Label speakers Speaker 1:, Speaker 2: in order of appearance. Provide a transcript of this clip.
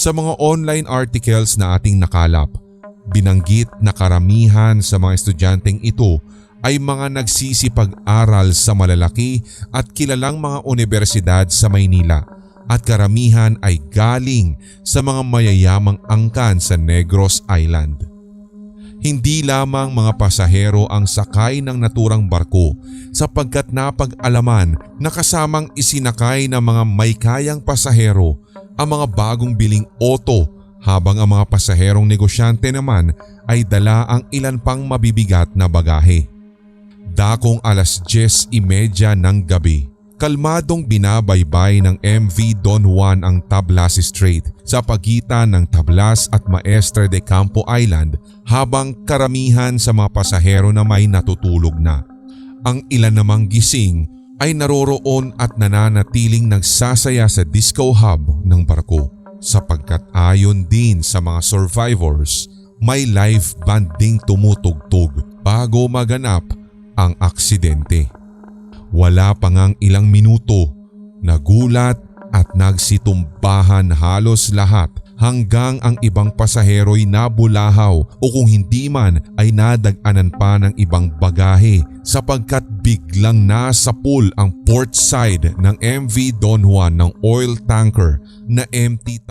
Speaker 1: Sa mga online articles na ating nakalap, binanggit na karamihan sa mga estudyanteng ito ay mga nagsisipag-aral sa malalaki at kilalang mga universidad sa Maynila at karamihan ay galing sa mga mayayamang angkan sa Negros Island. Hindi lamang mga pasahero ang sakay ng naturang barko sapagkat napag-alaman na kasamang isinakay ng mga may kayang pasahero ang mga bagong biling auto habang ang mga pasaherong negosyante naman ay dala ang ilan pang mabibigat na bagahe. Dakong 10:30 ng gabi, kalmadong binabaybay ng MV Don Juan ang Tablas Strait sa pagitan ng Tablas at Maestre de Campo Island habang karamihan sa mga pasahero na may natutulog na. Ang ilan namang gising ay naroroon at nananatiling nagsasaya sa disco hub ng barko sapagkat ayon din sa mga survivors, may live band ding tumutugtog bago maganap ang aksidente. Wala pa ngang ilang minuto, nagulat at nagsitumbahan halos lahat hanggang ang ibang pasahero'y nabulahaw o kung hindi man ay nadag-anan pa ng ibang bagahe sapagkat biglang nasa pool ang port side ng MV Don Juan ng oil tanker na empty